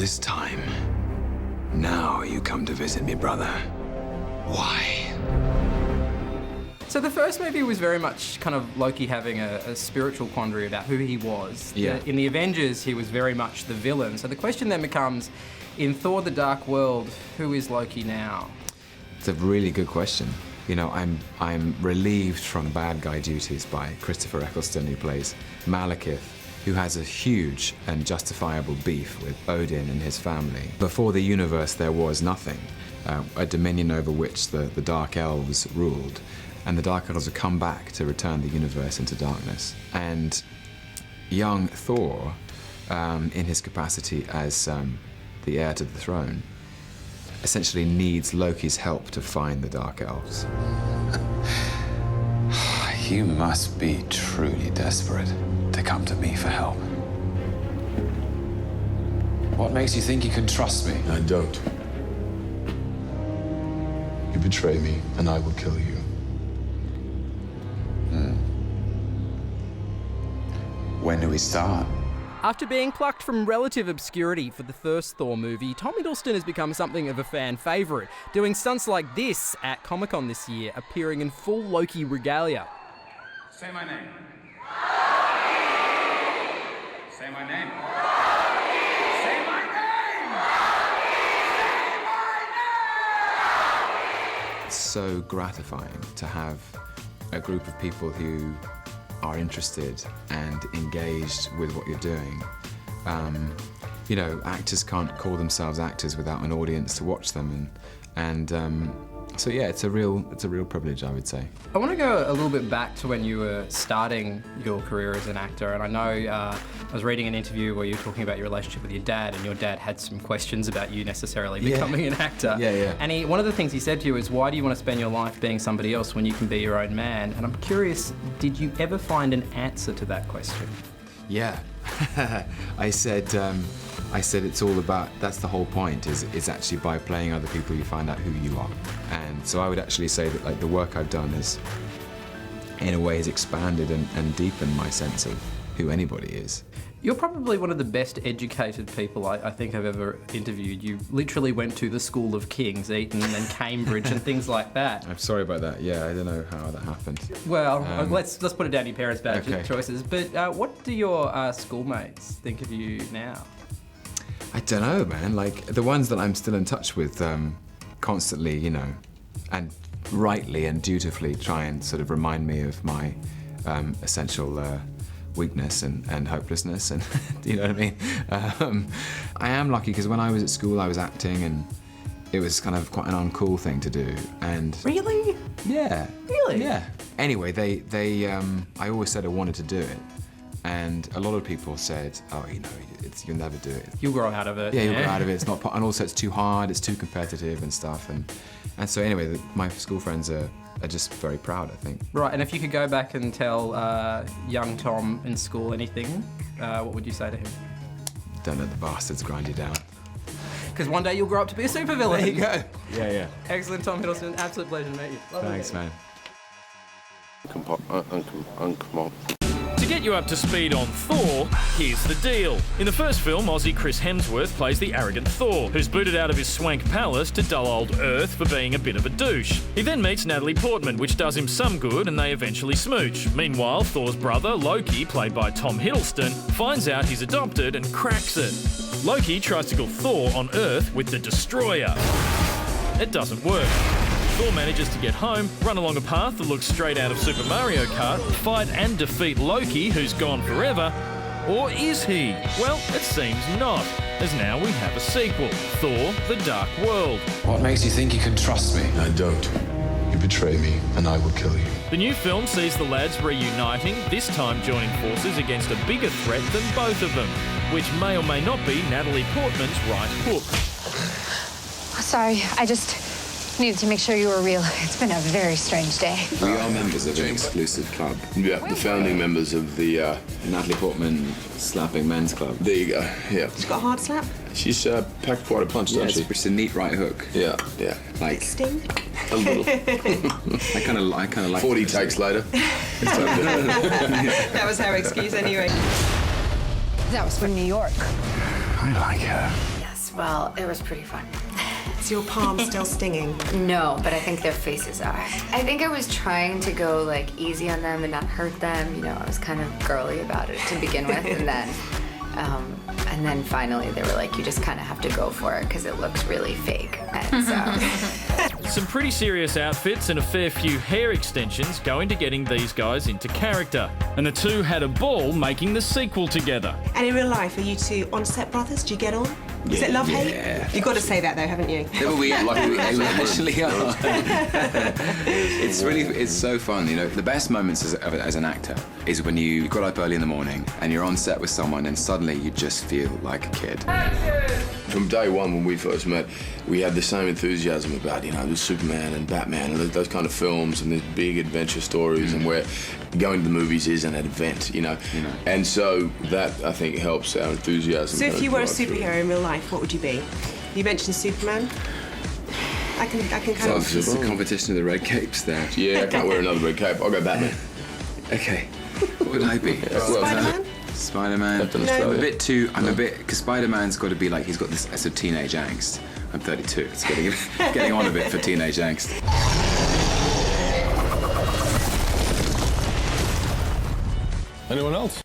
this time. Now you come to visit me, brother. Why? So the first movie was very much kind of Loki having a spiritual quandary about who he was. Yeah. In the Avengers, he was very much the villain. So the question then becomes, in Thor: The Dark World, who is Loki now? It's a really good question. You know, I'm relieved from bad guy duties by Christopher Eccleston, who plays Malekith, who has a huge and justifiable beef with Odin and his family. Before the universe, there was nothing, a dominion over which the Dark Elves ruled. And the Dark Elves have come back to return the universe into darkness. And young Thor, in his capacity as the heir to the throne, essentially needs Loki's help to find the Dark Elves. You must be truly desperate to come to me for help. What makes you think you can trust me? I don't. You betray me, and I will kill you. When do we start? After being plucked from relative obscurity for the first Thor movie, Tom Hiddleston has become something of a fan favourite, doing stunts like this at Comic-Con this year, appearing in full Loki regalia. Say my name. Say my name. Say my name! Say my name! It's so gratifying to have a group of people who are interested and engaged with what you're doing. You know, actors can't call themselves actors without an audience to watch them, so yeah, it's a real privilege, I would say. I want to go a little bit back to when you were starting your career as an actor, and I know I was reading an interview where you were talking about your relationship with your dad, and your dad had some questions about you necessarily becoming an actor. Yeah. And one of the things he said to you is, why do you want to spend your life being somebody else when you can be your own man? And I'm curious, did you ever find an answer to that question? Yeah. I said it's all about, that's the whole point, is actually by playing other people you find out who you are. And so I would actually say that, like, the work I've done is, in a way, has expanded and deepened my sense of who anybody is. You're probably one of the best educated people I think I've ever interviewed. You literally went to the School of Kings, Eton and Cambridge and things like that. I'm sorry about that. Yeah, I don't know how that happened. Well, let's put it down to your parents' bad Okay. choices. But what do your schoolmates think of you now? I don't know, man. Like, the ones that I'm still in touch with constantly, you know, and rightly and dutifully try and sort of remind me of my essential weakness and hopelessness, and you know what I mean? I am lucky because when I was at school I was acting, and it was kind of quite an uncool thing to do. And Really? yeah. Really? Yeah. Anyway, I always said I wanted to do it, and a lot of people said, oh, you know, you'll never do it. You'll grow out of it. Yeah, you'll grow out of it. It's not, and also it's too hard, it's too competitive and stuff, and so anyway, my school friends are just very proud, I think. Right, and if you could go back and tell young Tom in school anything, what would you say to him? Don't let the bastards grind you down. Because one day you'll grow up to be a supervillain. There you go. Yeah. Excellent, Tom Hiddleston. Absolute pleasure to meet you. Lovely. Thanks, man. To get you up to speed on Thor, here's the deal. In the first film, Aussie Chris Hemsworth plays the arrogant Thor, who's booted out of his swank palace to dull old Earth for being a bit of a douche. He then meets Natalie Portman, which does him some good, and they eventually smooch. Meanwhile, Thor's brother, Loki, played by Tom Hiddleston, finds out he's adopted and cracks it. Loki tries to kill Thor on Earth with the Destroyer. It doesn't work. Thor manages to get home, run along a path that looks straight out of Super Mario Kart, fight and defeat Loki, who's gone forever. Or is he? Well, it seems not, as now we have a sequel, Thor: The Dark World. What makes you think you can trust me? I don't. You betray me, and I will kill you. The new film sees the lads reuniting, this time joining forces against a bigger threat than both of them, which may or may not be Natalie Portman's right hook. Sorry, I just needed to make sure you were real. It's been a very strange day. We are members of an exclusive club. Yeah, the founding members of the Natalie Portman Slapping Men's Club. There you go. Yeah. She's got a hard slap. She's packed quite a punch, Yeah, doesn't she? it's a neat right hook. Yeah. Like, Sting. A little. I kind of like 40 takes later. That was her excuse anyway. That was from New York. I like her. Yes. Well, it was pretty fun. Is your palm still stinging? No, but I think their faces are. I think I was trying to go like easy on them and not hurt them. You know, I was kind of girly about it to begin with, and then finally they were like, you just kind of have to go for it because it looks really fake. And so. Some pretty serious outfits and a fair few hair extensions go into getting these guys into character. And the two had a ball making the sequel together. And in real life, are you two on-set brothers? Do you get on? Is it love-hate? Yeah. You've got to say that though, haven't you? Yeah, but we actually are. It's so fun, you know. The best moments as an actor is when you got up early in the morning and you're on set with someone and suddenly you just feel like a kid. From day one when we first met, we had the same enthusiasm about, you know, the Superman and Batman and those kind of films and the big adventure stories, and where going to the movies is an event, you know. And so that, I think, helps our enthusiasm. So if you were a superhero in real life, what would you be? You mentioned Superman. I can kind of... It's a competition of the red capes there. Yeah, I can't wear another red cape. I'll go Batman. Okay. What would I be? Spider-Man? Spider-Man. I'm a bit too... because Spider-Man's got to be like, he's got this sort of teenage angst. I'm 32. It's getting on a bit for teenage angst. Anyone else?